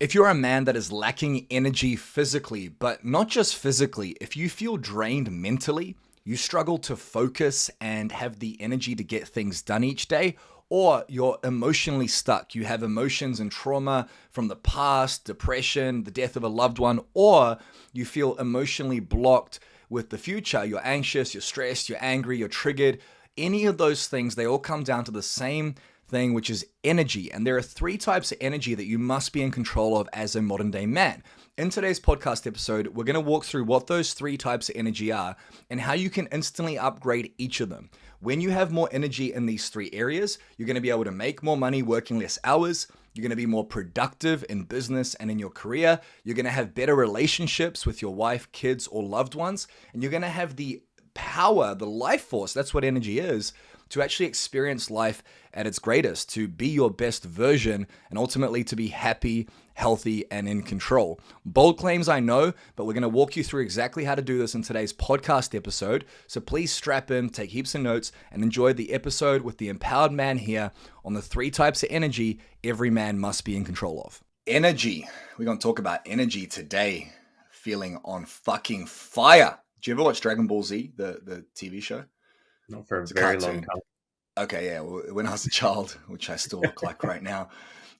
If you're a man that is lacking energy physically, but not just physically, if you feel drained mentally, you struggle to focus and have the energy to get things done each day, or you're emotionally stuck, you have emotions and trauma from the past, depression, the death of a loved one, or you feel emotionally blocked with the future, you're anxious, you're stressed, you're angry, you're triggered, any of those things, they all come down to the same thing, which is energy. And there are three types of energy that you must be in control of as a modern day man. In today's podcast episode, we're going to walk through what those three types of energy are and how you can instantly upgrade each of them. When you have more energy in these three areas, you're going to be able to make more money working less hours. You're going to be more productive in business and in your career. You're going to have better relationships with your wife, kids, or loved ones. And you're going to have the power, the life force, that's what energy is, to actually experience life at its greatest, to be your best version, and ultimately to be happy, healthy, and in control. Bold claims, I know, but we're going to walk you through exactly how to do this in today's podcast episode. So please strap in, take heaps of notes, and enjoy the episode with the empowered man here on the three types of energy every man must be in control of. Energy. We're going to talk about energy today. Feeling on fucking fire. Do you ever watch Dragon Ball Z, the TV show? Not for a very long time. Okay, yeah. When I was a child, which I still look like right now,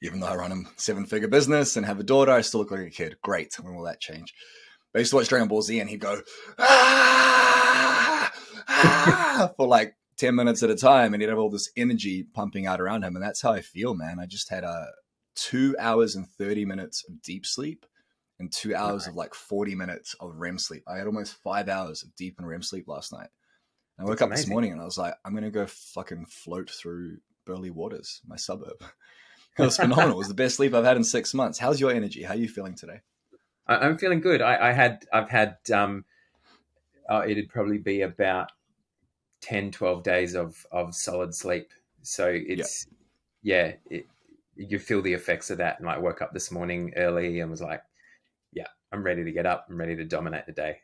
even though I run a seven-figure business and have a daughter, I still look like a kid. Great. When will that change? But I used to watch Dragon Ball Z and he'd go, ah, ah, for like 10 minutes at a time. And he'd have all this energy pumping out around him. And that's how I feel, man. I just had 2 hours and 30 minutes of deep sleep and 2 hours of like 40 minutes of REM sleep. I had almost 5 hours of deep and REM sleep last night. I woke up this morning and I was like, I'm going to go fucking float through Burley Waters, my suburb. It was phenomenal. It was the best sleep I've had in 6 months. How's your energy? How are you feeling today? I'm feeling good. It'd probably be about 10, 12 days of solid sleep. So it's, you feel the effects of that. And I woke up this morning early and was like, yeah, I'm ready to get up. I'm ready to dominate the day.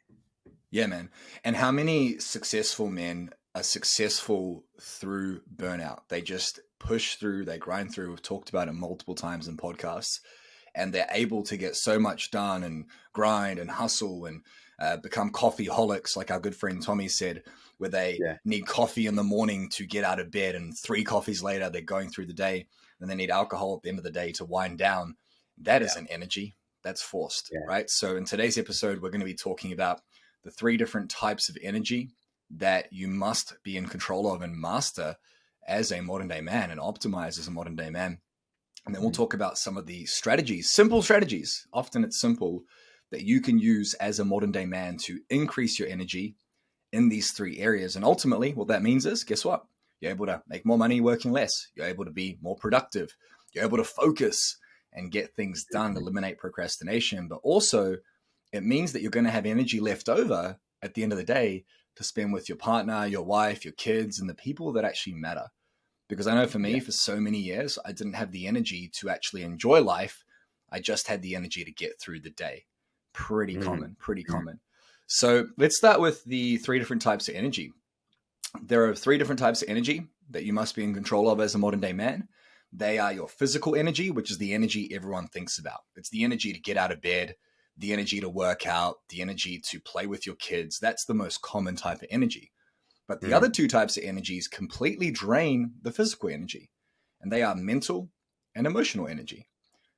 Yeah, man. And how many successful men are successful through burnout? They just push through, they grind through. We've talked about it multiple times in podcasts, and they're able to get so much done and grind and hustle and become coffeeholics, like our good friend Tommy said, where they need coffee in the morning to get out of bed, and 3 coffees later, they're going through the day, and they need alcohol at the end of the day to wind down. That isn't energy. That's forced, right? So in today's episode, we're going to be talking about the 3 different types of energy that you must be in control of and master as a modern day man and optimize as a modern day man. And then we'll talk about some of the strategies, simple strategies. Often it's simple that you can use as a modern day man to increase your energy in these 3 areas. And ultimately what that means is, guess what? You're able to make more money working less. You're able to be more productive. You're able to focus and get things done, eliminate procrastination, but also it means that you're going to have energy left over at the end of the day to spend with your partner, your wife, your kids, and the people that actually matter. Because I know for me, for so many years, I didn't have the energy to actually enjoy life. I just had the energy to get through the day. Pretty common. So let's start with the 3 different types of energy. There are 3 different types of energy that you must be in control of as a modern day man. They are your physical energy, which is the energy everyone thinks about. It's the energy to get out of bed, the energy to work out, the energy to play with your kids. That's the most common type of energy. But the other 2 types of energies completely drain the physical energy, and they are mental and emotional energy.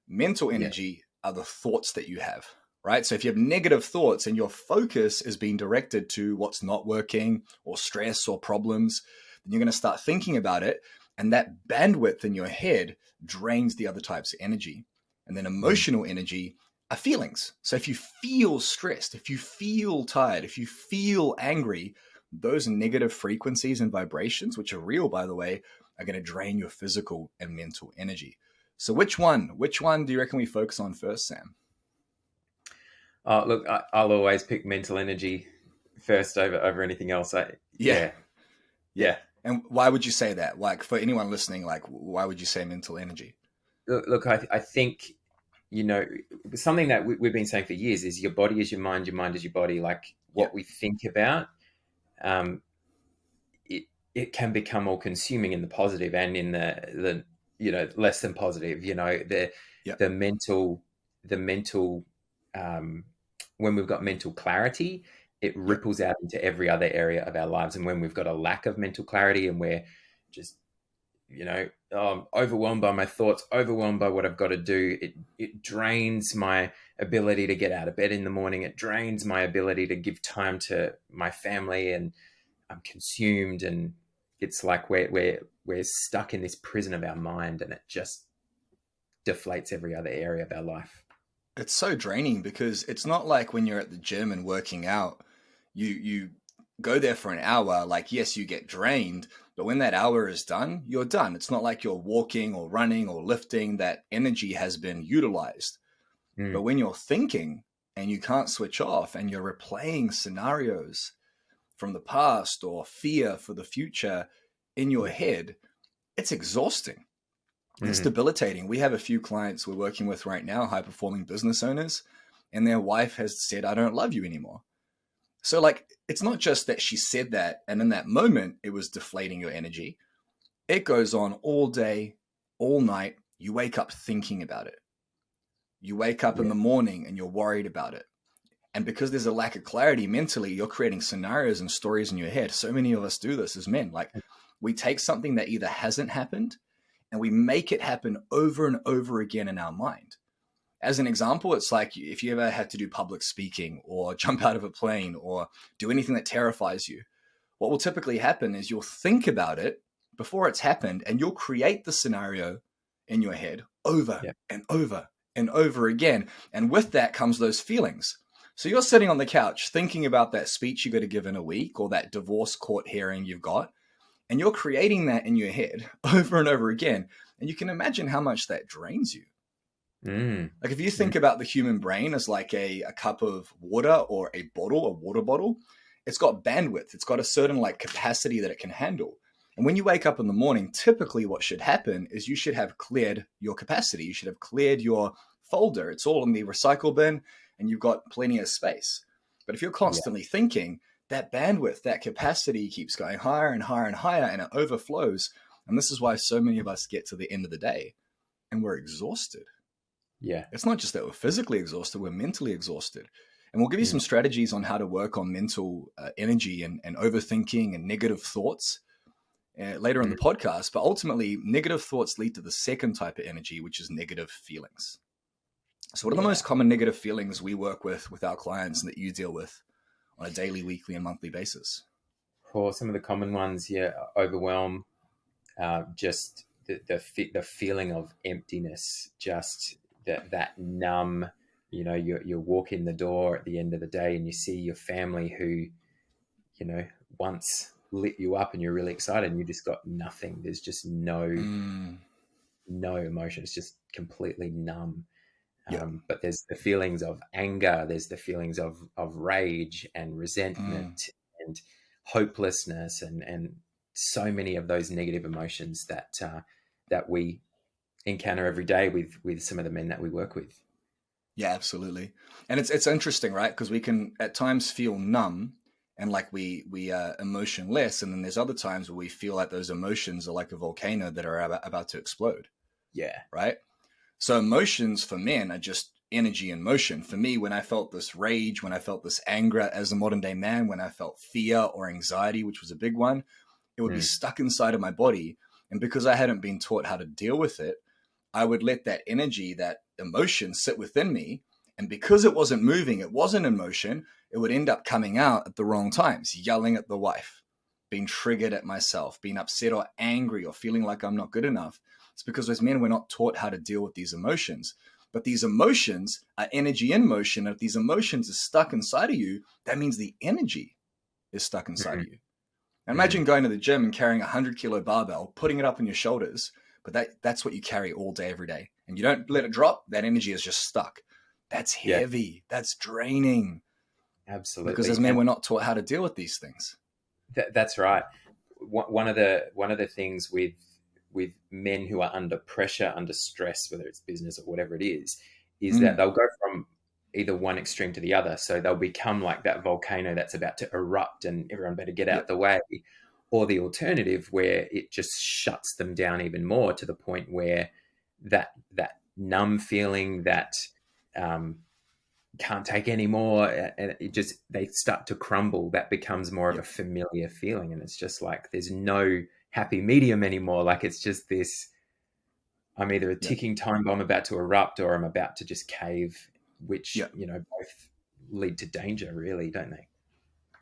Mental energy are the thoughts that you have, right? So if you have negative thoughts and your focus is being directed to what's not working or stress or problems, then you're going to start thinking about it, and that bandwidth in your head drains the other types of energy. And then emotional energy are feelings. So if you feel stressed, if you feel tired, if you feel angry, those negative frequencies and vibrations, which are real, by the way, are going to drain your physical and mental energy. So which one do you reckon we focus on first, Sam? Look, I'll always pick mental energy first over anything else. Yeah. And why would you say that? Like, for anyone listening, like, why would you say mental energy? Look, I think, something that we've been saying for years is your body is your mind is your body. Like what we think about, it can become all consuming in the positive and in the less than positive. The mental the mental, when we've got mental clarity, it Yep. ripples out into every other area of our lives. And when we've got a lack of mental clarity and we're just, overwhelmed by my thoughts, overwhelmed by what I've got to do, it drains my ability to get out of bed in the morning. It drains my ability to give time to my family, and I'm consumed. And it's like we're stuck in this prison of our mind, and it just deflates every other area of our life. It's so draining because it's not like when you're at the gym and working out, you go there for an hour, like yes, you get drained, but when that hour is done, you're done. It's not like you're walking or running or lifting, that energy has been utilized. But Mm, when you're thinking and you can't switch off and you're replaying scenarios from the past or fear for the future in your yeah. head, it's exhausting. It's Mm, debilitating. We have a few clients we're working with right now, high performing business owners, and their wife has said, I don't love you anymore. So, like, it's not just that she said that and in that moment it was deflating your energy. It goes on all day, all night. You wake up thinking about it. You wake up in yeah. the morning and you're worried about it. And because there's a lack of clarity mentally, you're creating scenarios and stories in your head. So many of us do this as men. Like, we take something that either hasn't happened and we make it happen over and over again in our mind. As an example, it's like if you ever had to do public speaking or jump out of a plane or do anything that terrifies you, what will typically happen is you'll think about it before it's happened and you'll create the scenario in your head over Yeah. and over and over again. And with that comes those feelings. So you're sitting on the couch thinking about that speech you got to give in a week or that divorce court hearing you've got, and you're creating that in your head over and over again. And you can imagine how much that drains you. Mm, Like if you mm, think about the human brain as like a cup of water or a bottle, a water bottle, it's got bandwidth. It's got a certain like capacity that it can handle. And when you wake up in the morning, typically what should happen is you should have cleared your capacity. You should have cleared your folder. It's all in the recycle bin and you've got plenty of space. But if you're yeah. constantly thinking, that bandwidth, that capacity keeps going higher and higher and higher and it overflows. And this is why so many of us get to the end of the day and we're exhausted. Yeah. It's not just that we're physically exhausted, we're mentally exhausted. And we'll give you Mm, some strategies on how to work on mental energy and overthinking and negative thoughts later in mm, the podcast. But ultimately, negative thoughts lead to the second type of energy, which is negative feelings. So, what are the yeah. most common negative feelings we work with our clients and that you deal with on a daily, weekly, and monthly basis? For some of the common ones, yeah, overwhelm, just the feeling of emptiness, just that numb. You walk in the door at the end of the day and you see your family who, once lit you up and you're really excited, and you just got nothing. There's just Mm, no emotion. It's just completely numb. yeah. But there's the feelings of anger, there's the feelings of rage and Mm, resentment and hopelessness, and so many of those negative emotions that we encounter every day with some of the men that we work with. yeah, absolutely. And it's interesting, right? Because we can at times feel numb and like we emotionless, and then there's other times where we feel like those emotions are like a volcano that are about to explode, Yeah. right? So emotions for men are just energy in motion. For me, when I felt this rage, when I felt this anger as a modern day man, when I felt fear or anxiety, which was a big one, it would be Mm, stuck inside of my body. And because I hadn't been taught how to deal with it, I would let that energy, that emotion sit within me. And because it wasn't moving, it wasn't in motion, it would end up coming out at the wrong times, yelling at the wife, being triggered at myself, being upset or angry or feeling like I'm not good enough. It's because as men, we're not taught how to deal with these emotions. But these emotions are energy in motion. And if these emotions are stuck inside of you, that means the energy is stuck inside mm, of you. Now mm. imagine going to the gym and carrying a 100-kilo barbell, putting it up on your shoulders, but that's what you carry all day, every day. And you don't let it drop, that energy is just stuck. That's Yeah, heavy. That's draining. Because as absolutely. men, And we're not taught how to deal with these things. that's right. One of the things with men who are under pressure, under stress, whether it's business or whatever it is that Mm, they'll go from either one extreme to the other. So they'll become like that volcano that's about to erupt, and everyone better get out yep. the way. Or the alternative, where it just shuts them down even more to the point where that numb feeling, that can't take any more, and they start to crumble. That becomes more of a familiar feeling, and it's just like there's no happy medium anymore. Like it's just this, I'm either a ticking time bomb about to erupt, or I'm about to just cave, which both lead to danger, really, don't they?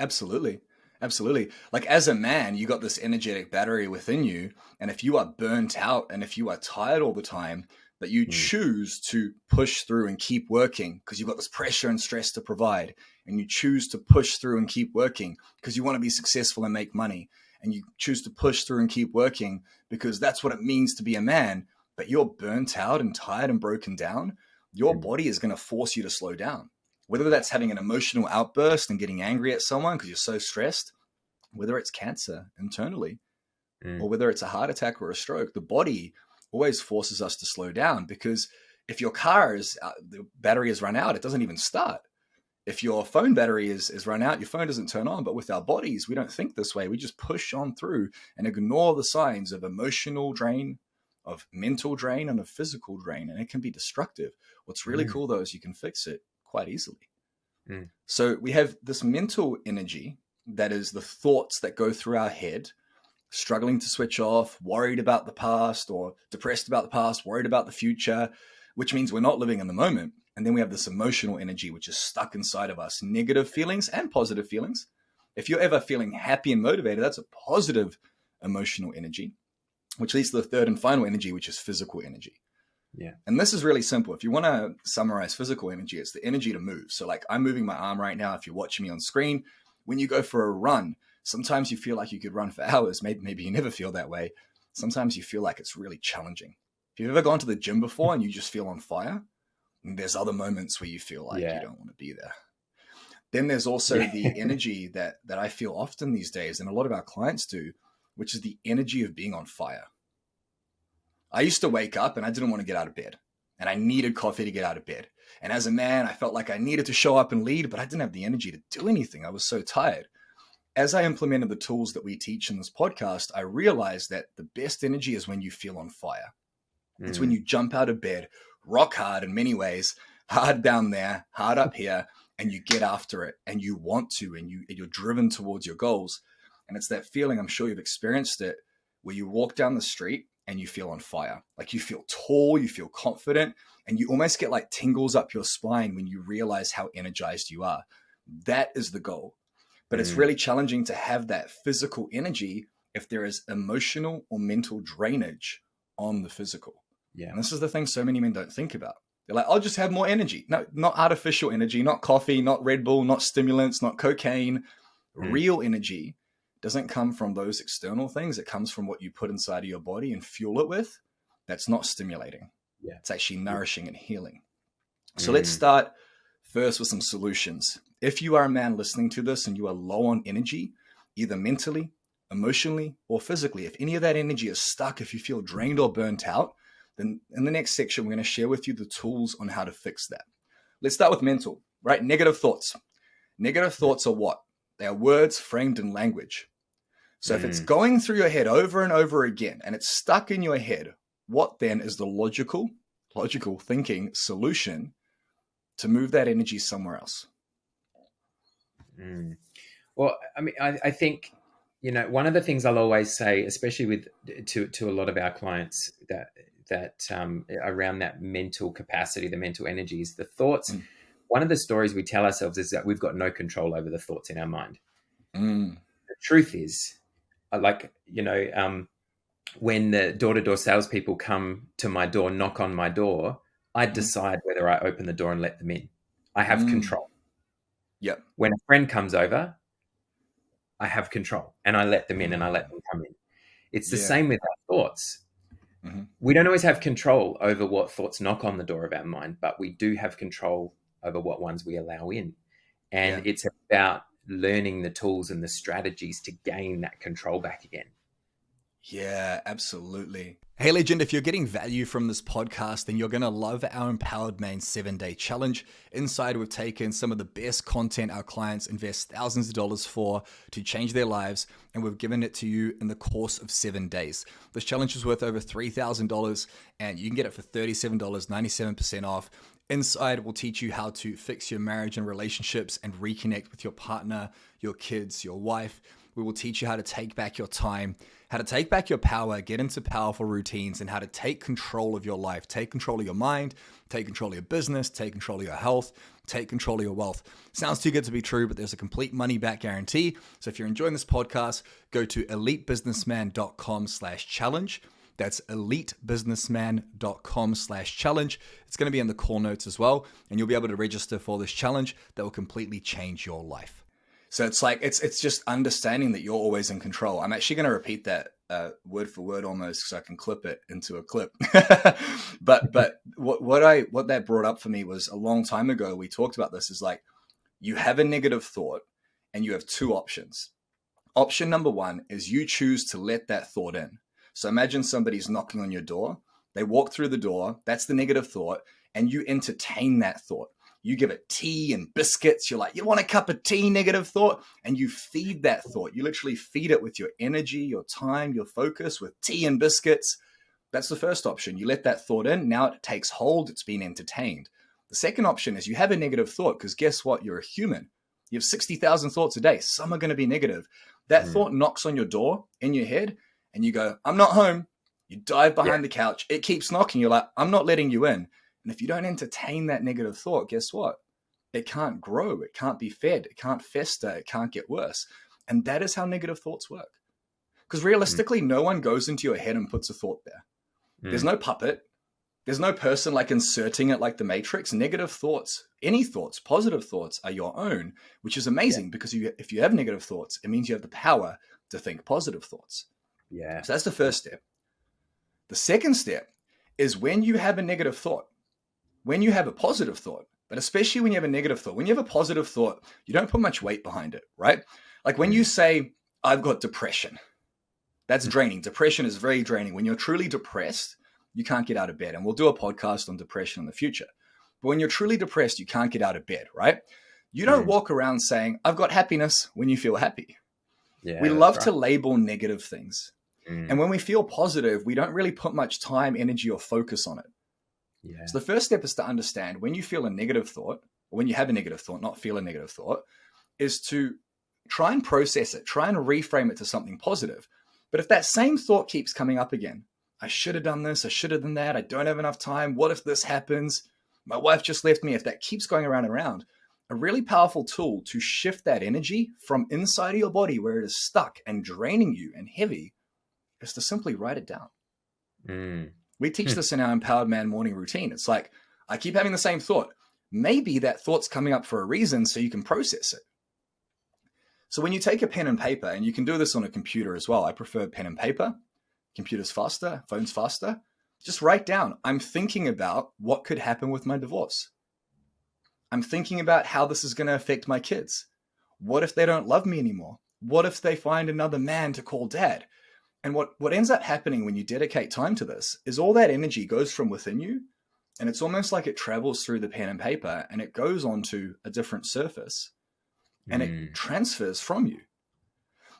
Absolutely. Absolutely. Like as a man, you got this energetic battery within you. And if you are burnt out and if you are tired all the time, but you choose to push through and keep working because you've got this pressure and stress to provide, and you choose to push through and keep working because you want to be successful and make money, and you choose to push through and keep working because that's what it means to be a man, but you're burnt out and tired and broken down, your body is going to force you to slow down. Whether that's having an emotional outburst and getting angry at someone because you're so stressed, whether it's cancer internally, or whether it's a heart attack or a stroke, the body always forces us to slow down, because if your the battery has run out, it doesn't even start. If your phone battery is run out, your phone doesn't turn on. But with our bodies, we don't think this way. We just push on through and ignore the signs of emotional drain, of mental drain, and of physical drain. And it can be destructive. What's really cool, though, is you can fix it quite easily. So we have this mental energy that is the thoughts that go through our head, struggling to switch off, worried about the past, or depressed about the past, worried about the future, which means we're not living in the moment. And then we have this emotional energy, which is stuck inside of us, negative feelings and positive feelings. If you're ever feeling happy and motivated, that's a positive emotional energy, which leads to the third and final energy, which is physical energy. Yeah. And this is really simple. If you want to summarize physical energy, it's the energy to move. So like I'm moving my arm right now. If you're watching me on screen, when you go for a run, sometimes you feel like you could run for hours. Maybe you never feel that way. Sometimes you feel like it's really challenging. If you've ever gone to the gym before and you just feel on fire, and there's other moments where you feel like you don't want to be there. Then there's also the energy that I feel often these days, and a lot of our clients do, which is the energy of being on fire. I used to wake up and I didn't want to get out of bed, and I needed coffee to get out of bed. And as a man, I felt like I needed to show up and lead, but I didn't have the energy to do anything. I was so tired. As I implemented the tools that we teach in this podcast, I realized that the best energy is when you feel on fire. It's when you jump out of bed, rock hard in many ways, hard down there, hard up here, and you get after it, and you want to, and you're driven towards your goals. And it's that feeling, I'm sure you've experienced it, where you walk down the street and you feel on fire. Like you feel tall, you feel confident, and you almost get like tingles up your spine when you realize how energized you are. That is the goal. But it's really challenging to have that physical energy if there is emotional or mental drainage on the physical. Yeah. And this is the thing so many men don't think about. They're like, I'll just have more energy. No, not artificial energy, not coffee, not Red Bull, not stimulants, not cocaine. Real energy doesn't come from those external things. It comes from what you put inside of your body and fuel it with. That's not stimulating. Yeah. It's actually nourishing and healing. So let's start first with some solutions. If you are a man listening to this and you are low on energy, either mentally, emotionally, or physically, if any of that energy is stuck, if you feel drained or burnt out, then in the next section, we're going to share with you the tools on how to fix that. Let's start with mental, right? Negative thoughts. Negative thoughts are what? They are words framed in language. So if it's going through your head over and over again and it's stuck in your head, what then is the logical thinking solution to move that energy somewhere else? Well, I mean, I think, one of the things I'll always say, especially to a lot of our clients that around that mental capacity, the mental energies, the thoughts. One of the stories we tell ourselves is that we've got no control over the thoughts in our mind. The truth is, when the door-to-door salespeople come to my door, knock on my door, I decide whether I open the door and let them in. I have control. Yep. When a friend comes over, I have control and I let them in and I let them come in. It's the same with our thoughts. We don't always have control over what thoughts knock on the door of our mind, but we do have control over what ones we allow in. And it's about learning the tools and the strategies to gain that control back again. Yeah, absolutely. Hey, legend, if you're getting value from this podcast, then you're going to love our Empowered Man 7-Day Challenge. Inside, we've taken some of the best content our clients invest thousands of dollars for to change their lives, and we've given it to you in the course of 7 days. This challenge is worth over $3,000, and you can get it for $37, 97% off. Inside will teach you how to fix your marriage and relationships and reconnect with your partner, your kids, your wife. We will teach you how to take back your time, how to take back your power, get into powerful routines, and how to take control of your life, take control of your mind, take control of your business, take control of your health, take control of your wealth. Sounds too good to be true, but there's a complete money back guarantee. So if you're enjoying this podcast, go to elitebusinessman.com/challenge. That's elitebusinessman.com/challenge. It's going to be in the call notes as well. And you'll be able to register for this challenge that will completely change your life. So it's like, it's just understanding that you're always in control. I'm actually going to repeat that word for word almost so I can clip it into a clip. but what that brought up for me was a long time ago, we talked about this, is like, you have a negative thought and you have two options. Option number one is you choose to let that thought in. So imagine somebody's knocking on your door. They walk through the door. That's the negative thought. And you entertain that thought. You give it tea and biscuits. You're like, you want a cup of tea, negative thought? And you feed that thought. You literally feed it with your energy, your time, your focus, with tea and biscuits. That's the first option. You let that thought in. Now it takes hold. It's been entertained. The second option is you have a negative thought, because guess what? You're a human. You have 60,000 thoughts a day. Some are going to be negative. That thought knocks on your door in your head. And you go, I'm not home. You dive behind the couch. It keeps knocking. You're like, I'm not letting you in. And if you don't entertain that negative thought, guess what? It can't grow. It can't be fed. It can't fester. It can't get worse. And that is how negative thoughts work. Because realistically, no one goes into your head and puts a thought there. There's no puppet. There's no person like inserting it like the Matrix. Negative thoughts, any thoughts, positive thoughts are your own, which is amazing because if you have negative thoughts, it means you have the power to think positive thoughts. Yeah. So that's the first step. The second step is when you have a negative thought, when you have a positive thought, but especially when you have a negative thought, when you have a positive thought, you don't put much weight behind it, right? Like when you say, I've got depression, that's draining. Depression is very draining. When you're truly depressed, you can't get out of bed. And we'll do a podcast on depression in the future. But when you're truly depressed, you can't get out of bed, right? You don't walk around saying, I've got happiness when you feel happy. Yeah, we love to label negative things. And when we feel positive, we don't really put much time, energy, or focus on it. Yeah. So the first step is to understand when you feel a negative thought, or when you have a negative thought, not feel a negative thought, is to try and process it, try and reframe it to something positive. But if that same thought keeps coming up again, I should have done this, I should have done that, I don't have enough time, what if this happens? My wife just left me. If that keeps going around and around, a really powerful tool to shift that energy from inside of your body where it is stuck and draining you and heavy is to simply write it down. We teach this in our Empowered Man morning routine. It's like, I keep having the same thought. Maybe that thought's coming up for a reason so you can process it. So when you take a pen and paper, and you can do this on a computer as well. I prefer pen and paper. Computer's faster, phone's faster. Just write down, I'm thinking about what could happen with my divorce. I'm thinking about how this is going to affect my kids. What if they don't love me anymore? What if they find another man to call dad? And what ends up happening when you dedicate time to this is all that energy goes from within you, and it's almost like it travels through the pen and paper and it goes onto a different surface and it transfers from you.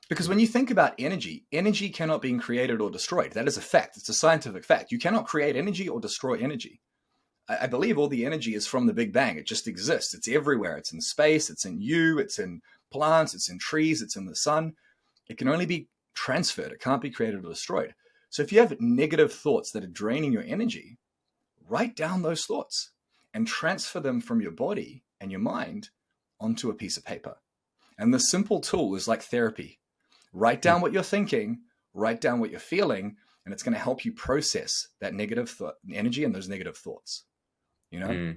Because when you think about energy, energy cannot be created or destroyed. That is a fact. It's a scientific fact. You cannot create energy or destroy energy. I believe all the energy is from the Big Bang. It just exists. It's everywhere. It's in space. It's in you. It's in plants. It's in trees. It's in the sun. It can only be transferred. It can't be created or destroyed. So if you have negative thoughts that are draining your energy, write down those thoughts and transfer them from your body and your mind onto a piece of paper. And the simple tool is like therapy. Write down what you're thinking, write down what you're feeling, and it's going to help you process that negative energy and those negative thoughts. You know,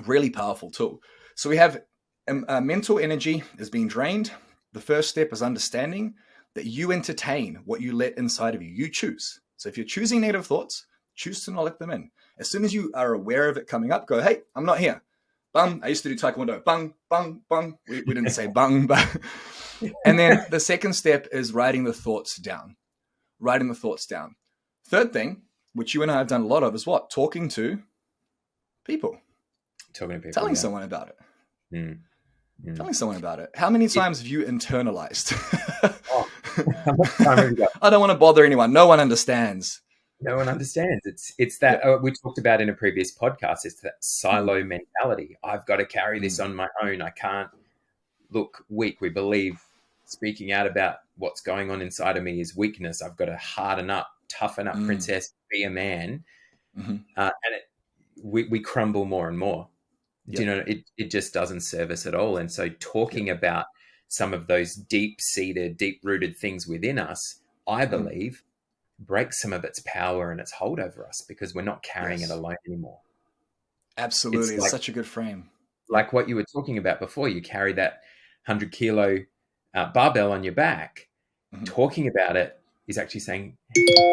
really powerful tool. So we have mental energy is being drained. The first step is understanding that you entertain what you let inside of you. You choose. So if you're choosing negative thoughts, choose to not let them in. As soon as you are aware of it coming up, go, hey, I'm not here. Bang. I used to do taekwondo. Bang, bang, bang. We didn't say bang, bang. And then the second step is writing the thoughts down. Writing the thoughts down. Third thing, which you and I have done a lot of, is what? Talking to people. Talking to people. Telling someone about it. Telling someone about it. How many times have you internalized? How much time have you got? I don't want to bother anyone. No one understands. No one understands. It's that Yep. we talked about in a previous podcast. It's that Mhm. silo mentality. I've got to carry this Mm. on my own. I can't look weak. We believe speaking out about what's going on inside of me is weakness. I've got to harden up, toughen up, Mm. princess, be a man. Mhm. We crumble more and more. Do you Yep. know, it just doesn't serve us at all. And so Yep. talking about some of those deep seated, deep rooted things within us, I Mhm. believe, breaks some of its power and its hold over us because we're not carrying it Yes. alone anymore. It's Absolutely. It's such a good frame. Yep. like what you were talking about before. You carry that 100 kilo barbell on your back. Mhm. Talking about it is actually saying,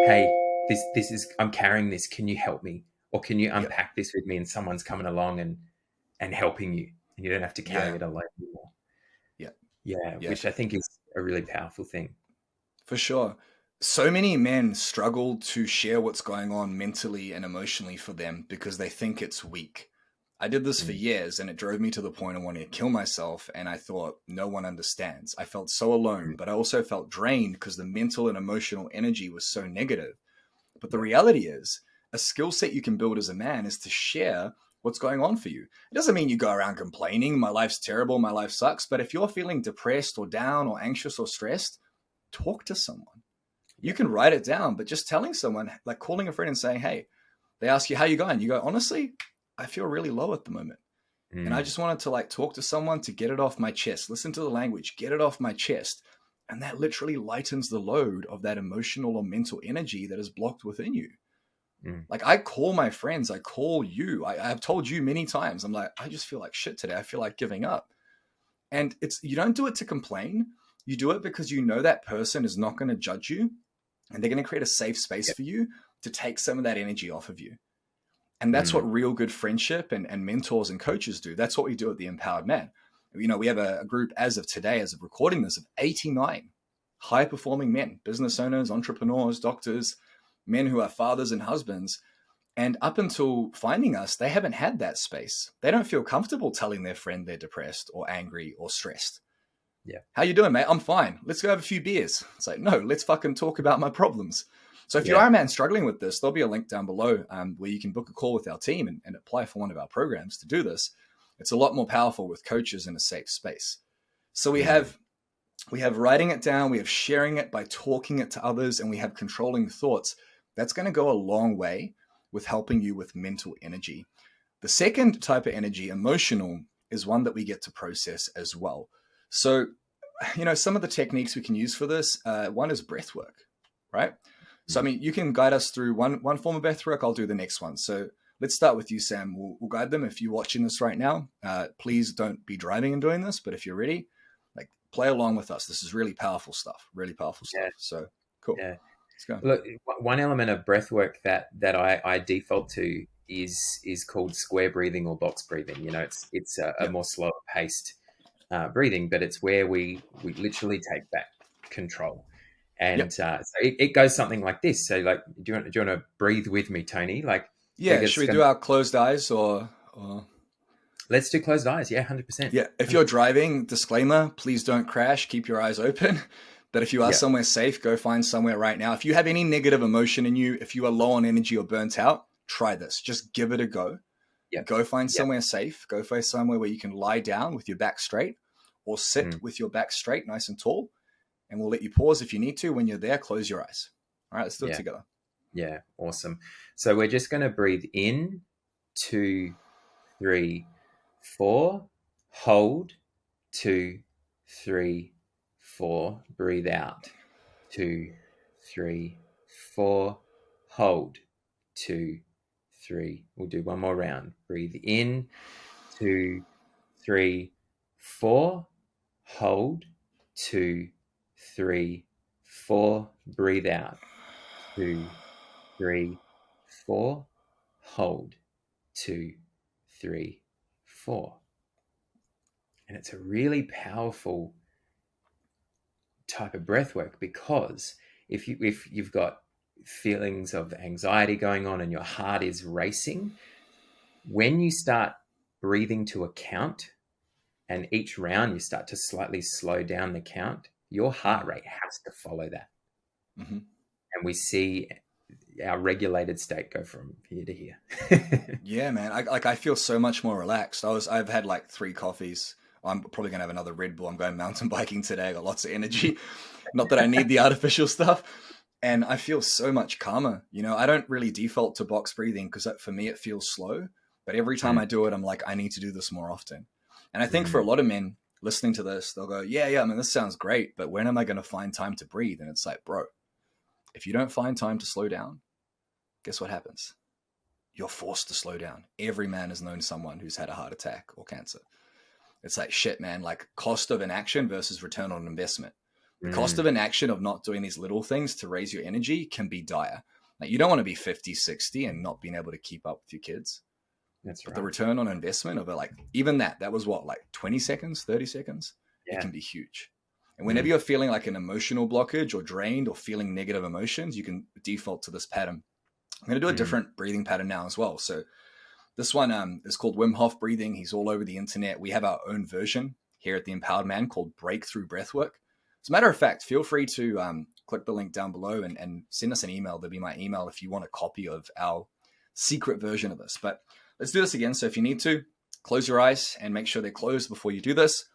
"Hey, this is I'm carrying this. Can you help me, or can you Yep. unpack this with me?" And someone's coming along and helping you, and you don't have to carry Yeah. it alone anymore. Yep. Yeah, Yeah. which I think is a really powerful thing. For sure. So many men struggle to share what's going on mentally and emotionally for them because they think it's weak. I did this for Mm, years and it drove me to the point of wanting to kill myself. And I thought, no one understands. I felt so alone, mm, but I also felt drained because the mental and emotional energy was so negative. But the yeah, reality is, a skill set you can build as a man is to share what's going on for you. It doesn't mean you go around complaining, my life's terrible, my life sucks. But if you're feeling depressed or down or anxious or stressed, talk to someone. You yeah, can write it down, but just telling someone, like calling a friend and saying, hey, they ask you how you going. You go, honestly, I feel really low at the moment. And I mm, just wanted to like talk to someone to get it off my chest, listen to the language, get it off my chest. And that literally lightens the load of that emotional or mental energy that is blocked within you. mm, Like I call my friends, I call you. I've told you many times, I'm like, I just feel like shit today. I feel like giving up. And it's, you don't do it to complain. You do it because you know that person is not going to judge you and they're going to create a safe space yeah, for you to take some of that energy off of you. And that's mm, what real good friendship and mentors and coaches do. That's what we do at the Empowered Man. You know, we have a group as of today, as of recording this, of 89 high performing men, business owners, entrepreneurs, doctors, men who are fathers and husbands. And up until finding us, they haven't had that space. They don't feel comfortable telling their friend they're depressed or angry or stressed. yeah, How you doing, mate? I'm fine. Let's go have a few beers. It's like, no, let's fucking talk about my problems. So if you yeah, are a man struggling with this, there'll be a link down below where you can book a call with our team and apply for one of our programs to do this. It's a lot more powerful with coaches in a safe space. So mm, we have writing it down, we have sharing it by talking it to others, and we have controlling thoughts. That's going to go a long way with helping you with mental energy. The second type of energy, emotional, is one that we get to process as well. So, you know, some of the techniques we can use for this, one is breath work, right? So, I mm. mean, you can guide us through one form of breath work. I'll do the next one. So, let's start with you, Sam. We'll guide them. If you're watching this right now, please don't be driving and doing this. But if you're ready, like play along with us. This is really powerful stuff. Really powerful Yeah, stuff. So, cool. yeah. Let's go. Look, one element of breath work that I default to is called square breathing or box breathing. You know, it's a Yep. more slower paced breathing, but it's where we literally take back control. And Yep. so it goes something like this. So, like, do you want to breathe with me, Tony? Like, we're Yeah. Should just we gonna do our closed eyes or let's do closed eyes. Yeah, 100%. Yeah, if you're driving, disclaimer, please don't crash. Keep your eyes open. But if you are Yeah, somewhere safe, go find somewhere right now. If you have any negative emotion in you, if you are low on energy or burnt out, try this. Just give it a go. yeah, Go find yeah. somewhere safe. Go find somewhere where you can lie down with your back straight or sit Mm, with your back straight, nice and tall. And we'll let you pause if you need to. When you're there, close your eyes. All right, let's do it yeah, together. yeah. Awesome. So we're just going to breathe in, 2, 3, 4. Hold, 2, 3, 4. Breathe out, 2, 3, 4. Hold, 2, 3. We'll do one more round. Breathe in, 2, 3, 4. Hold, 2, 3, 4. Breathe out, 2, 3, 4. Hold, 2, 3, 4. And it's a really powerful type of breath work because if you've got feelings of anxiety going on and your heart is racing, when you start breathing to a count and each round you start to slightly slow down the count, your heart Mm-hmm. rate has to follow that. Mm-hmm. And we see our regulated state go from here to here. Yeah, man. I feel so much more relaxed. I've had like 3 coffees. I'm probably gonna have another Red Bull. I'm going mountain biking today. I got lots of energy. Not that I need the artificial stuff. And I feel so much calmer. You know, I don't really default to box breathing because for me it feels slow. But every time I do it, I'm like, I need to do this more often. And I think for a lot of men listening to this, they'll go, yeah, I mean, this sounds great, but when am I going to find time to breathe? And it's like, bro, if you don't find time to slow down, guess what happens? You're forced to slow down. Every man has known someone who's had a heart attack or cancer. It's like, shit, man, like cost of inaction versus return on investment. The cost of inaction of not doing these little things to raise your energy can be dire. Like you don't want to be 50, 60 and not being able to keep up with your kids. That's right. But the return on investment of it, like even that was what, like 20 seconds, 30 seconds? Yeah. It can be huge. And whenever you're feeling like an emotional blockage or drained or feeling negative emotions, you can default to this pattern. I'm going to do a different breathing pattern now as well. So this one is called Wim Hof breathing. He's all over the internet. We have our own version here at the Empowered Man called Breakthrough Breathwork. As a matter of fact, feel free to click the link down below and send us an email. There'll be my email if you want a copy of our secret version of this. But let's do this again. So if you need to, close your eyes and make sure they're closed before you do this.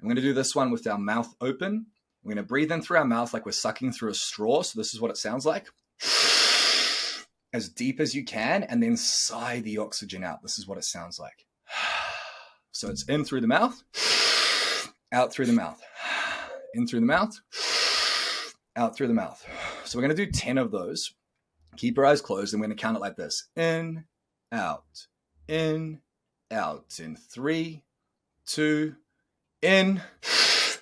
I'm going to do this one with our mouth open. We're going to breathe in through our mouth like we're sucking through a straw. So this is what it sounds like. As deep as you can, and then sigh the oxygen out. This is what it sounds like. So it's in through the mouth, out through the mouth, in through the mouth, out through the mouth. So we're going to do 10 of those. Keep your eyes closed, and we're going to count it like this. In, out, in, out. In 3, 2, in,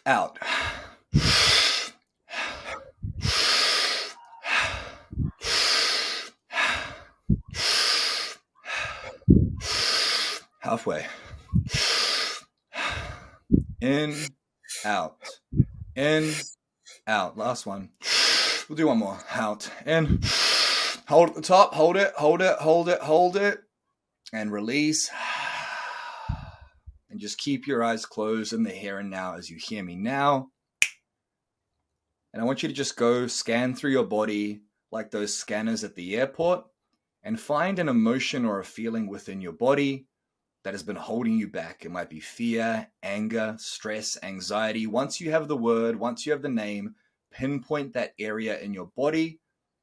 out. Halfway. In, out, in, out. Last one. We'll do one more. Out, in. Hold at the top. Hold it, hold it, hold it, hold it. And release. And just keep your eyes closed in the here and now as you hear me now. And I want you to just go scan through your body like those scanners at the airport and find an emotion or a feeling within your body that has been holding you back. It might be fear, anger, stress, anxiety. Once you have the word, once you have the name, pinpoint that area in your body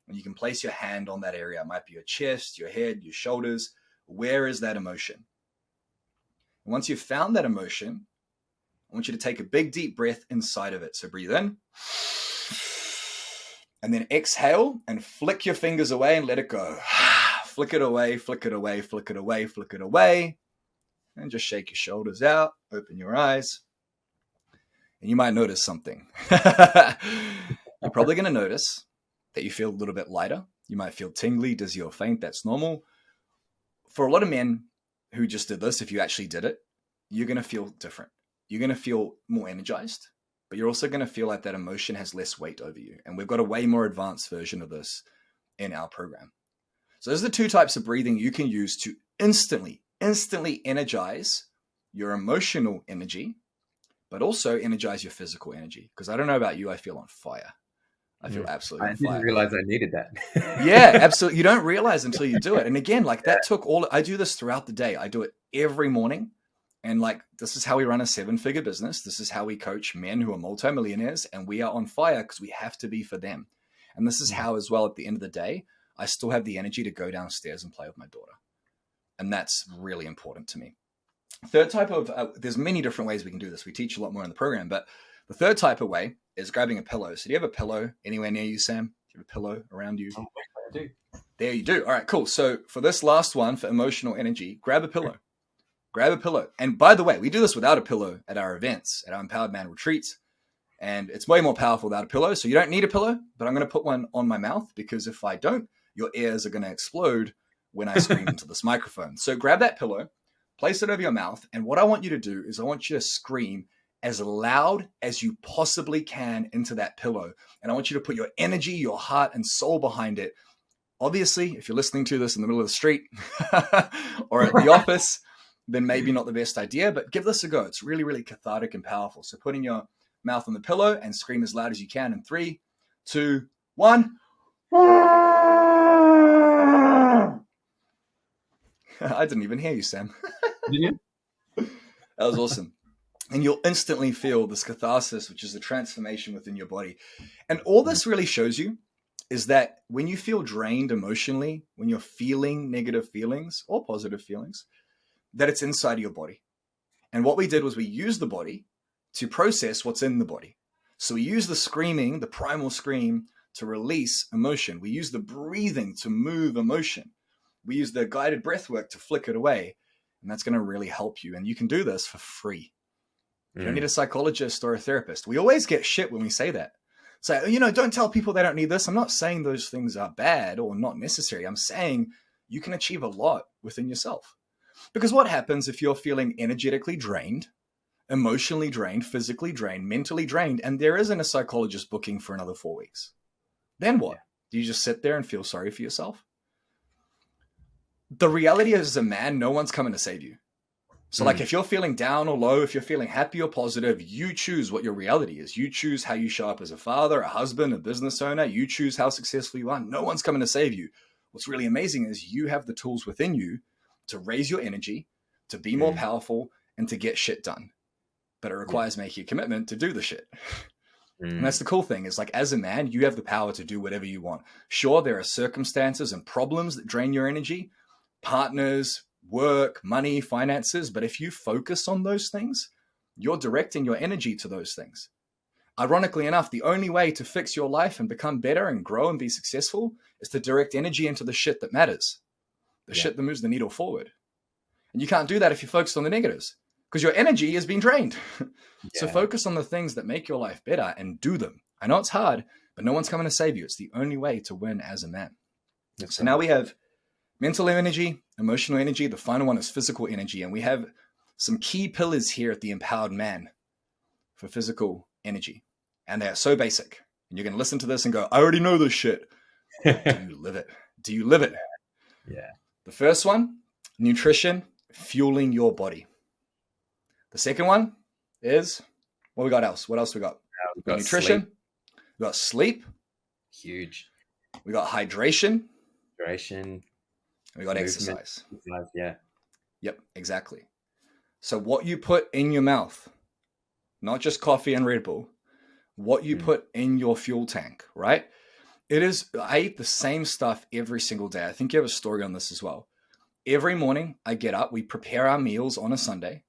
and you can place your hand on that area. It might be your chest, your head, your shoulders. Where is that emotion? And once you've found that emotion, I want you to take a big deep breath inside of it. So breathe in and then exhale and flick your fingers away and let it go. Flick it away, flick it away, flick it away, flick it away. And just shake your shoulders out, open your eyes, and you might notice something. You're probably going to notice that you feel a little bit lighter. You might feel tingly, dizzy, or faint. That's normal. For a lot of men who just did this, if you actually did it, you're going to feel different. You're going to feel more energized, but you're also going to feel like that emotion has less weight over you. And we've got a way more advanced version of this in our program. So those are the 2 types of breathing you can use to instantly energize your emotional energy, but also energize your physical energy. Because I don't know about you, I feel on fire. I feel absolutely on fire. I didn't realize I needed that. Yeah, absolutely. You don't realize until you do it. And again, like that took I do this throughout the day. I do it every morning. And like, this is how we run a 7-figure business. This is how we coach men who are multimillionaires. And we are on fire because we have to be for them. And this is how, as well, at the end of the day, I still have the energy to go downstairs and play with my daughter. And that's really important to me. Third type of, there's many different ways we can do this. We teach a lot more in the program, but the third type of way is grabbing a pillow. So do you have a pillow anywhere near you, Sam? Do you have a pillow around you? Oh, I do. There you do. All right, cool. So for this last one, for emotional energy, grab a pillow. Grab a pillow. And by the way, we do this without a pillow at our events, at our Empowered Man retreats. And it's way more powerful without a pillow. So you don't need a pillow, but I'm going to put one on my mouth because if I don't, your ears are going to explode when I scream into this microphone. So grab that pillow, place it over your mouth. And what I want you to do is I want you to scream as loud as you possibly can into that pillow. And I want you to put your energy, your heart, and soul behind it. Obviously, if you're listening to this in the middle of the street or at the office, then maybe not the best idea, but give this a go. It's really, really cathartic and powerful. So putting your mouth on the pillow and scream as loud as you can in 3, 2, 1. I didn't even hear you, Sam. Yeah. That was awesome. And you'll instantly feel this catharsis, which is the transformation within your body. And all this really shows you is that when you feel drained emotionally, when you're feeling negative feelings or positive feelings, that it's inside your body. And what we did was we used the body to process what's in the body. So we use the screaming, the primal scream, to release emotion. We use the breathing to move emotion. We use the guided breath work to flick it away. And that's going to really help you. And you can do this for free. You don't need a psychologist or a therapist. We always get shit when we say that. So, don't tell people they don't need this. I'm not saying those things are bad or not necessary. I'm saying you can achieve a lot within yourself. Because what happens if you're feeling energetically drained, emotionally drained, physically drained, mentally drained, and there isn't a psychologist booking for another 4 weeks? Then what? Do you just sit there and feel sorry for yourself? The reality is, as a man, no one's coming to save you. So like if you're feeling down or low, if you're feeling happy or positive, you choose what your reality is. You choose how you show up as a father, a husband, a business owner. You choose how successful you are. No one's coming to save you. What's really amazing is you have the tools within you to raise your energy, to be more powerful, and to get shit done. But it requires making a commitment to do the shit. And that's the cool thing is like as a man, you have the power to do whatever you want. Sure, there are circumstances and problems that drain your energy, partners, work, money, finances. But if you focus on those things, you're directing your energy to those things. Ironically enough, the only way to fix your life and become better and grow and be successful is to direct energy into the shit that matters, the shit that moves the needle forward. And you can't do that if you're focused on the negatives because your energy has been drained. So focus on the things that make your life better and do them. I know it's hard, but no one's coming to save you. It's the only way to win as a man. So now we have mental energy, emotional energy. The final one is physical energy. And we have some key pillars here at the Empowered Man for physical energy. And they're so basic. And you're going to listen to this and go, I already know this shit. Do you live it? Do you live it? Yeah. The first one, nutrition, fueling your body. The second one is, what we got else? What else we got? We've got nutrition. Sleep. We got sleep. Huge. We got hydration. We got exercise. Yeah. Yep, exactly. So what you put in your mouth, not just coffee and Red Bull, what you put in your fuel tank, right? I eat the same stuff every single day. I think you have a story on this as well. Every morning I get up, we prepare our meals on a Sunday.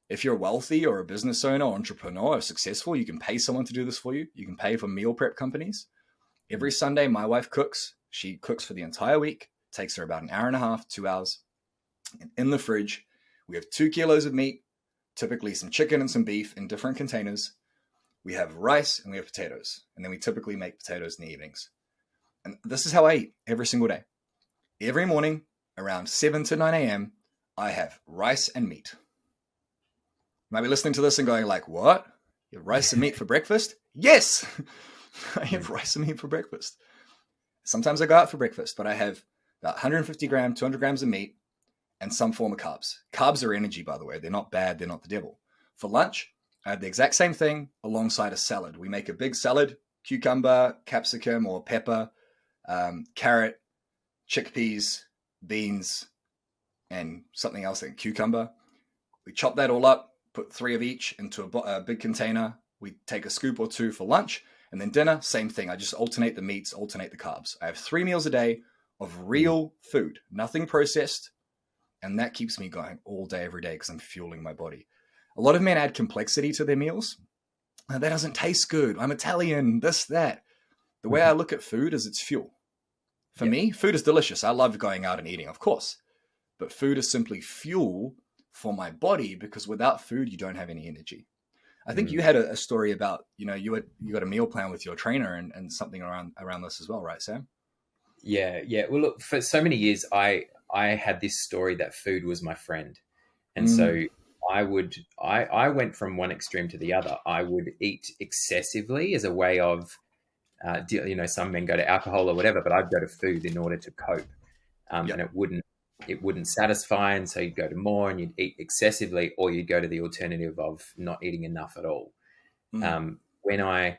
If you're wealthy or a business owner or entrepreneur or successful, you can pay someone to do this for you. You can pay for meal prep companies. Every Sunday, my wife cooks. She cooks for the entire week. It takes her about an hour and a half, 2 hours. And in the fridge, we have 2 kilos of meat, typically some chicken and some beef in different containers. We have rice and we have potatoes. And then we typically make potatoes in the evenings. And this is how I eat every single day. Every morning around 7 to 9 a.m., I have rice and meat. You might be listening to this and going like, what? You have rice and meat for breakfast? Yes! I have rice and meat for breakfast. Sometimes I go out for breakfast, but I have about 150 grams, 200 grams of meat and some form of carbs. Carbs are energy, by the way. They're not bad. They're not the devil. For lunch, I have the exact same thing alongside a salad. We make a big salad, cucumber, capsicum or pepper, carrot, chickpeas, beans, and something else like cucumber. We chop that all up, put 3 of each into a big container. We take a scoop or 2 for lunch. And then dinner, same thing. I just alternate the meats, alternate the carbs. I have 3 meals a day of real food, nothing processed. And that keeps me going all day, every day, because I'm fueling my body. A lot of men add complexity to their meals. That doesn't taste good. I'm Italian, this, that. The way I look at food is it's fuel. For me, food is delicious. I love going out and eating, of course. But food is simply fuel for my body because without food, you don't have any energy. I think you had a story about, you got a meal plan with your trainer and something around this as well, right, Sam? Yeah. Well, look, for so many years, I had this story that food was my friend. And so I went from one extreme to the other. I would eat excessively as a way of, some men go to alcohol or whatever, but I'd go to food in order to cope. And it wouldn't satisfy. And so you'd go to more and you'd eat excessively, or you'd go to the alternative of not eating enough at all. When I've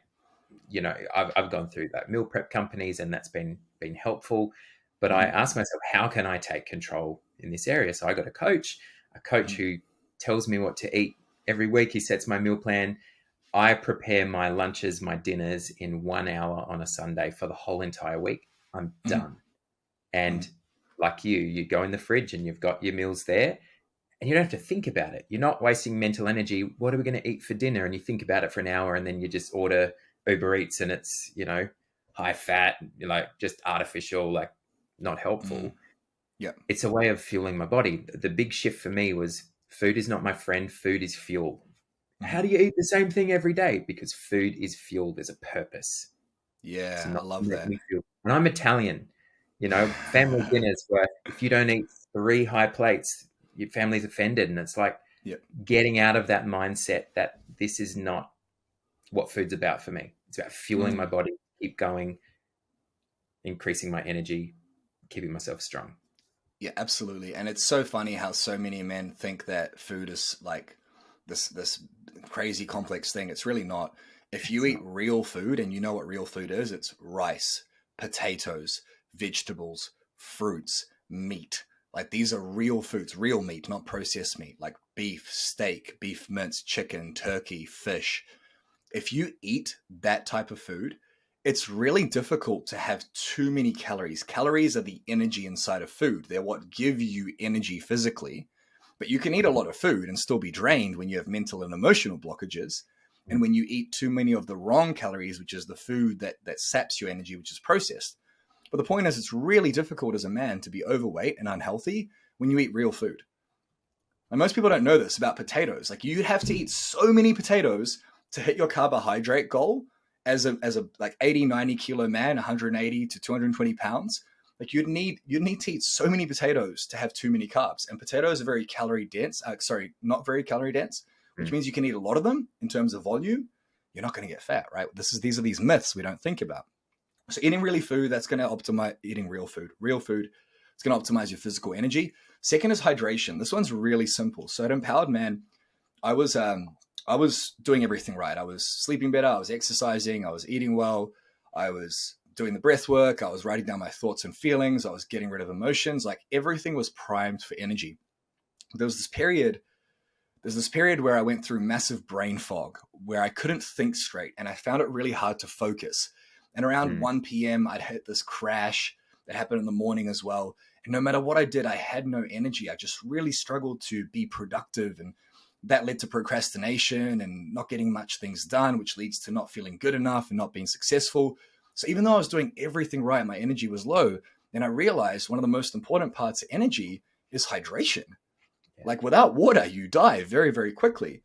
gone through that meal prep companies and that's been helpful, but I asked myself, how can I take control in this area. So I got a coach who tells me what to eat every week. He sets my meal plan. I prepare my lunches, my dinners in 1 hour on a Sunday for the whole entire week. I'm done. And like you go in the fridge and you've got your meals there and you don't have to think about it. You're not wasting mental energy. What are we going to eat for dinner? And you think about it for an hour and then you just order Uber Eats and it's, high fat, like just artificial, like not helpful. Yeah. It's a way of fueling my body. The big shift for me was food is not my friend. Food is fuel. How do you eat the same thing every day? Because food is fuel. There's a purpose. Yeah, I love that. And I'm Italian, family dinners where if you don't eat 3 high plates, your family's offended. And it's like getting out of that mindset that this is not what food's about for me. It's about fueling my body, keep going, increasing my energy, keeping myself strong. Yeah, absolutely. And it's so funny how so many men think that food is like this crazy complex thing. It's really not. If you eat real food and you know what real food is, it's rice, potatoes, vegetables, fruits, meat. Like these are real foods, real meat, not processed meat, like beef, steak, beef mince, chicken, turkey, fish. If you eat that type of food, it's really difficult to have too many calories. Calories are the energy inside of food. They're what give you energy physically. But you can eat a lot of food and still be drained when you have mental and emotional blockages. And when you eat too many of the wrong calories, which is the food that saps your energy, which is processed. But the point is, it's really difficult as a man to be overweight and unhealthy when you eat real food. And most people don't know this about potatoes. Like you have to eat so many potatoes to hit your carbohydrate goal as a like 80, 90 kilo man, 180 to 220 pounds. Like you'd need to eat so many potatoes to have too many carbs. And potatoes are very calorie dense. Not very calorie dense, which means you can eat a lot of them in terms of volume. You're not going to get fat, right? These are these myths we don't think about. So eating really food, that's going to optimize eating real food. Real food, it's going to optimize your physical energy. Second is hydration. This one's really simple. So at Empowered Man, I was doing everything right. I was sleeping better. I was exercising. I was eating well. I was doing the breath work. I was writing down my thoughts and feelings. I was getting rid of emotions. Like everything was primed for energy. There's this period where I went through massive brain fog, where I couldn't think straight, and I found it really hard to focus. And around 1 p.m., I'd hit this crash that happened in the morning as well. And no matter what I did, I had no energy. I just really struggled to be productive. And that led to procrastination and not getting much things done, which leads to not feeling good enough and not being successful. So even though I was doing everything right, my energy was low. Then I realized one of the most important parts of energy is hydration. Like without water, you die very, very quickly.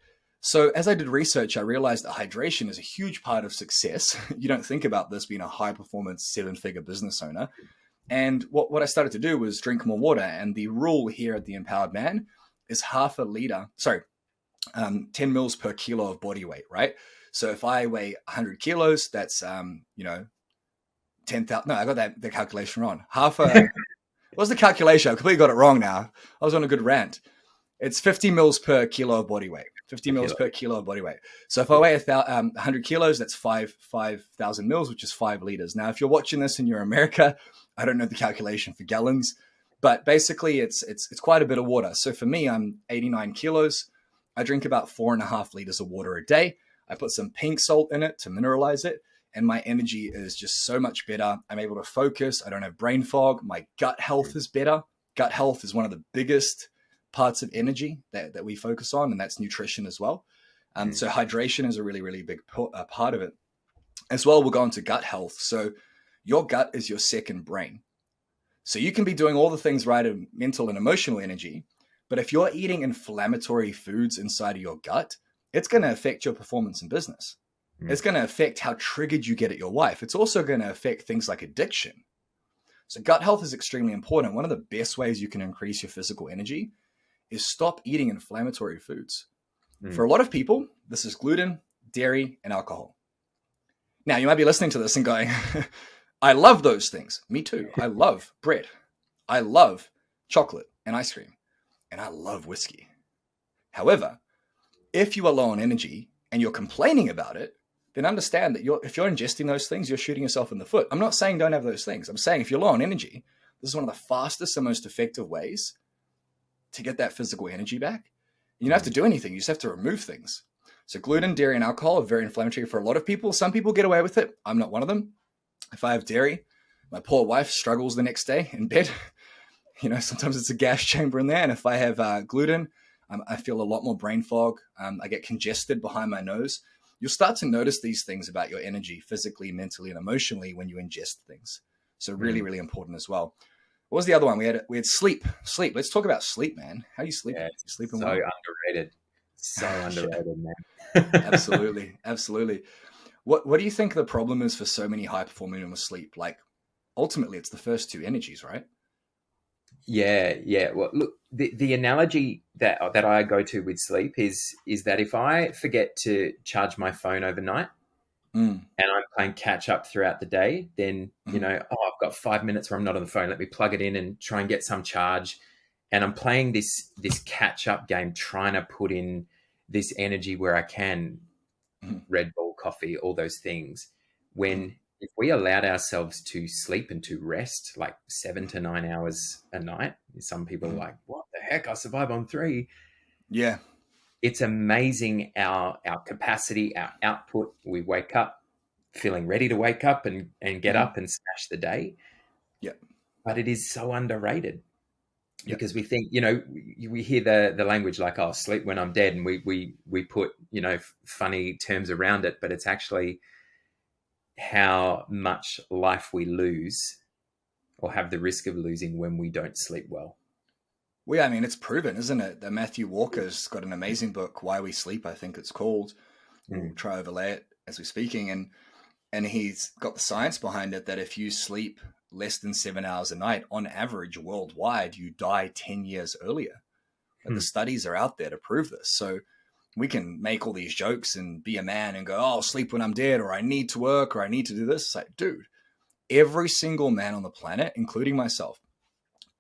So as I did research, I realized that hydration is a huge part of success. You don't think about this being a high performance 7-figure business owner. And what I started to do was drink more water. And the rule here at the Empowered Man is 10 mils per kilo of body weight, right? So if I weigh 100 kilos, that's, 10,000. No, I got the calculation wrong. What's the calculation? I completely got it wrong now. I was on a good rant. It's 50 mils per kilo of body weight. 50 mils per kilo of body weight. So if I weigh 100 kilos, that's 5,000 mils, which is 5 liters. Now, if you're watching this and you're in America, I don't know the calculation for gallons, but basically it's quite a bit of water. So for me, I'm 89 kilos. I drink about 4.5 liters of water a day. I put some pink salt in it to mineralize it. And my energy is just so much better. I'm able to focus. I don't have brain fog. My gut health is better. Gut health is one of the biggest parts of energy that we focus on, and that's nutrition as well. So hydration is a really, really big part of it. As well, we'll go into gut health. So your gut is your second brain. So you can be doing all the things right in mental and emotional energy, but if you're eating inflammatory foods inside of your gut, it's going to affect your performance in business. It's going to affect how triggered you get at your wife. It's also going to affect things like addiction. So gut health is extremely important. One of the best ways you can increase your physical energy is stop eating inflammatory foods. For a lot of people, this is gluten, dairy, and alcohol. Now, you might be listening to this and going, I love those things. Me too. I love bread. I love chocolate and ice cream. And I love whiskey. However, if you are low on energy and you're complaining about it, then understand that if you're ingesting those things, you're shooting yourself in the foot. I'm not saying don't have those things. I'm saying if you're low on energy, this is one of the fastest and most effective ways to get that physical energy back. You don't have to do anything. You just have to remove things. So gluten, dairy, and alcohol are very inflammatory for a lot of people. Some people get away with it. I'm not one of them. If I have dairy, my poor wife struggles the next day in bed. Sometimes it's a gas chamber in there. And if I have gluten, I feel a lot more brain fog. I get congested behind my nose. You'll start to notice these things about your energy physically, mentally, and emotionally when you ingest things. So really, really important as well. What was the other one? We had sleep. Sleep. Let's talk about sleep, man. How are you sleeping? Yeah, you sleeping so well? underrated. So underrated, Yeah. man. Absolutely. Absolutely. What do you think the problem is for so many high performing women with sleep? Like, ultimately, it's the first two energies, right? Yeah. Well, look, the analogy that I go to with sleep is that if I forget to charge my phone overnight Mm. and I'm playing catch up throughout the day, then Mm-hmm. I've got 5 minutes where I'm not on the phone. Let me plug it in and try and get some charge. And I'm playing this catch up game, trying to put in this energy where I can, Mm-hmm. Red Bull, coffee, all those things. Mm-hmm. When if we allowed ourselves to sleep and to rest like 7 to 9 hours a night, some people are like, "What the heck? I survive on 3." Yeah. It's amazing our capacity, our output. We wake up feeling ready to wake up and get Mm-hmm. up and smash the day. Yep. But it is so underrated Yep. because we think, we hear the language like, "Oh, sleep when I'm dead," and we put funny terms around it, but it's actually how much life we lose or have the risk of losing when we don't sleep well. Well, yeah, I mean, it's proven, isn't it? That Matthew Walker's got an amazing book, Why We Sleep, I think it's called. We'll Mm. try to overlay it as we're speaking. And he's got the science behind it that if you sleep less than 7 hours a night, on average, worldwide, you die 10 years earlier. But the studies are out there to prove this. So we can make all these jokes and be a man and go, oh, I'll sleep when I'm dead, or I need to work, or I need to do this. It's like, dude, every single man on the planet, including myself,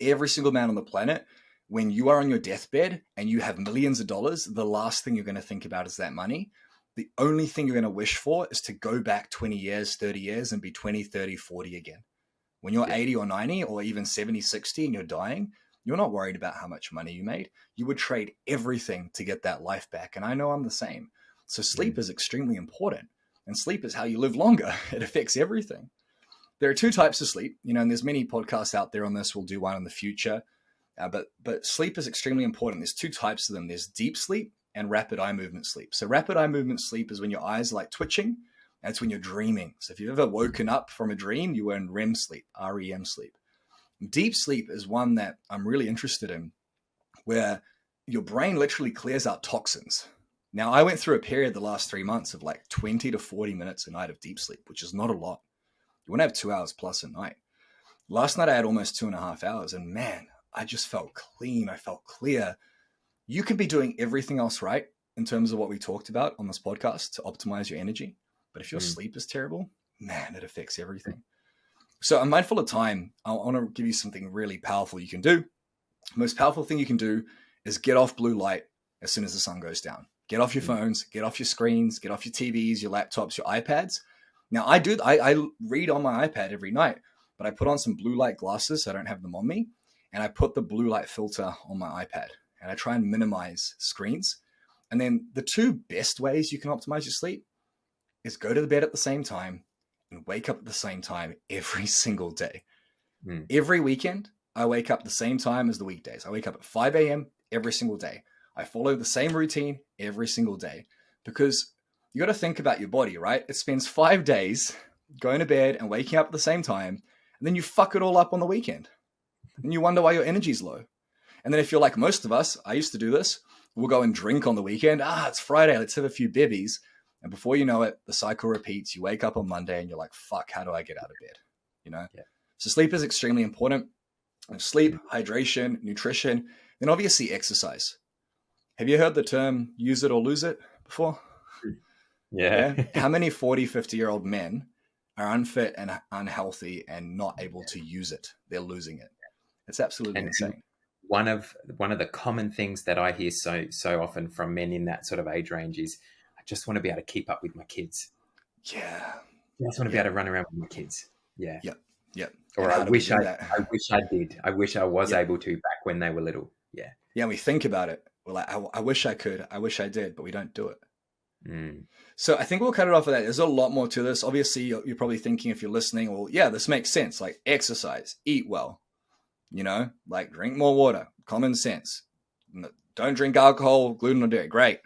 every single man on the planet, when you are on your deathbed and you have millions of dollars, the last thing you're going to think about is that money. The only thing you're going to wish for is to go back 20 years, 30 years and be 20, 30, 40 again. When you're 80 or 90 or even 70, 60 and you're dying, you're not worried about how much money you made. You would trade everything to get that life back. And I know I'm the same. So sleep is extremely important. And sleep is how you live longer. It affects everything. There are two types of sleep, and there's many podcasts out there on this. We'll do one in the future. But sleep is extremely important. There's two types of them. There's deep sleep and rapid eye movement sleep. So rapid eye movement sleep is when your eyes are like twitching, and it's when you're dreaming. So if you've ever woken up from a dream, you were in REM sleep, REM sleep. Deep sleep is one that I'm really interested in, where your brain literally clears out toxins. Now, I went through a period the last 3 months of like 20 to 40 minutes a night of deep sleep, which is not a lot. You want to have 2 hours plus a night. Last night I had almost 2.5 hours, and man, I just felt clean. I felt clear. You could be doing everything else right in terms of what we talked about on this podcast to optimize your energy. But if your sleep is terrible, man, it affects everything. So I'm mindful of time. I want to give you something really powerful you can do. The most powerful thing you can do is get off blue light as soon as the sun goes down. Get off your phones, get off your screens, get off your TVs, your laptops, your iPads. Now I read on my iPad every night, but I put on some blue light glasses so I don't have them on me. And I put the blue light filter on my iPad and I try and minimize screens. And then the two best ways you can optimize your sleep is go to the bed at the same time and wake up at the same time every single day. Every weekend, I wake up the same time as the weekdays. I wake up at 5 a.m. every single day. I follow the same routine every single day because you got to think about your body, right? It spends 5 days going to bed and waking up at the same time, and then you fuck it all up on the weekend. And you wonder why your energy's low. And then if you're like most of us, I used to do this, we'll go and drink on the weekend. It's Friday, let's have a few bivvies. And before you know it, the cycle repeats. You wake up on Monday and you're like, fuck, how do I get out of bed? Yeah. So sleep is extremely important. Sleep, hydration, nutrition, then obviously exercise. Have you heard the term use it or lose it before? Yeah. How many 40, 50-year-old men are unfit and unhealthy and not able to use it? They're losing it. It's absolutely insane. One of the common things that I hear so often from men in that sort of age range is, I just want to be able to keep up with my kids. Yeah. I just want to be able to run around with my kids. Yeah. Yep. Or I wish I did. I wish I was able to back when they were little. Yeah. Yeah, we think about it. We're like, I wish I could. I wish I did, but we don't do it. Mm. So I think we'll cut it off with that. There's a lot more to this. Obviously, you're probably thinking, if you're listening, well, yeah, this makes sense. Like exercise, eat well, like drink more water, common sense. Don't drink alcohol, gluten or dairy. Great.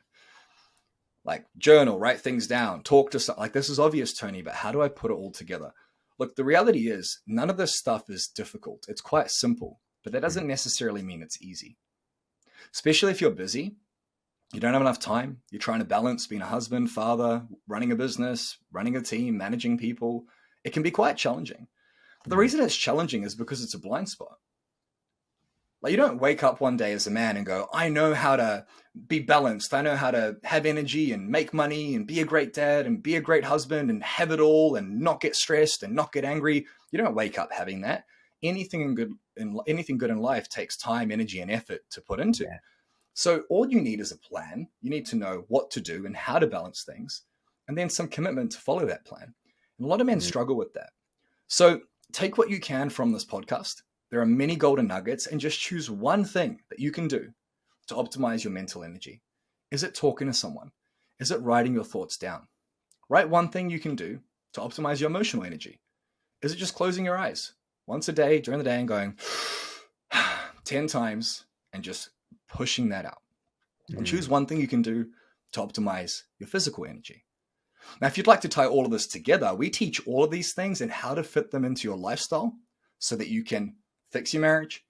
Like journal, write things down, talk to like this is obvious, Tony, but how do I put it all together? Look, the reality is none of this stuff is difficult. It's quite simple, but that doesn't necessarily mean it's easy. Especially if you're busy, you don't have enough time. You're trying to balance being a husband, father, running a business, running a team, managing people. It can be quite challenging. But the reason it's challenging is because it's a blind spot. Like you don't wake up one day as a man and go, I know how to be balanced. I know how to have energy and make money and be a great dad and be a great husband and have it all and not get stressed and not get angry. You don't wake up having that. Anything good in life takes time, energy, and effort to put into. Yeah. So all you need is a plan. You need to know what to do and how to balance things, and then some commitment to follow that plan. And a lot of men struggle with that. So take what you can from this podcast. There are many golden nuggets, and just choose one thing that you can do to optimize your mental energy. Is it talking to someone? Is it writing your thoughts down? Write one thing you can do to optimize your emotional energy. Is it just closing your eyes once a day during the day and going 10 times and just pushing that out? And choose one thing you can do to optimize your physical energy. Now, if you'd like to tie all of this together, we teach all of these things and how to fit them into your lifestyle so that you can fix your marriage,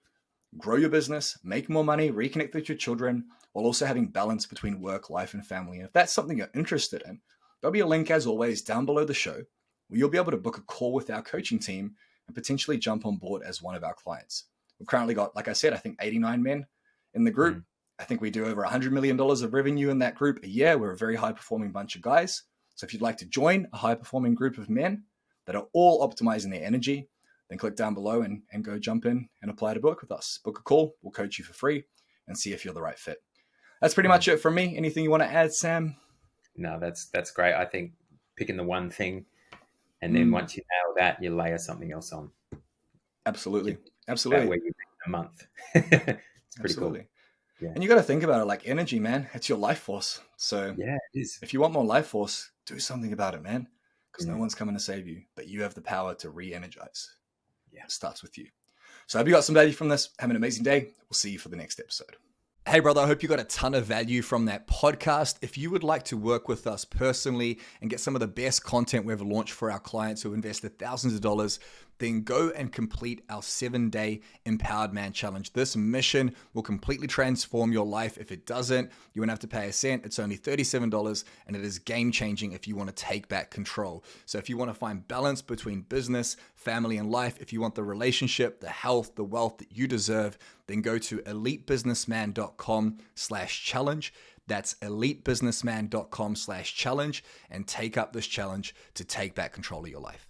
grow your business, make more money, reconnect with your children, while also having balance between work, life, and family. And if that's something you're interested in, there'll be a link, as always, down below the show, where you'll be able to book a call with our coaching team and potentially jump on board as one of our clients. We've currently got, like I said, I think 89 men in the group. I think we do over $100 million of revenue in that group a year. We're a very high-performing bunch of guys. So if you'd like to join a high-performing group of men that are all optimizing their energy, then click down below and go jump in and apply to book with us. Book a call. We'll coach you for free and see if you're the right fit. That's pretty much it from me. Anything you want to add, Sam? No, that's great. I think picking the one thing, and then once you nail that, you layer something else on. Absolutely. That way you make a month. It's pretty cool. Yeah. And you got to think about it like energy, man. It's your life force. So yeah, it is. If you want more life force, do something about it, man. Because no one's coming to save you, but you have the power to re-energize. Yeah, it starts with you. So I hope you got some value from this. Have an amazing day. We'll see you for the next episode. Hey, brother, I hope you got a ton of value from that podcast. If you would like to work with us personally and get some of the best content we've launched for our clients who invested thousands of dollars, then go and complete our 7-day Empowered Man Challenge. This mission will completely transform your life. If it doesn't, you won't have to pay a cent. It's only $37, and it is game-changing if you want to take back control. So if you want to find balance between business, family, and life, if you want the relationship, the health, the wealth that you deserve, then go to elitebusinessman.com/challenge. That's elitebusinessman.com/challenge and take up this challenge to take back control of your life.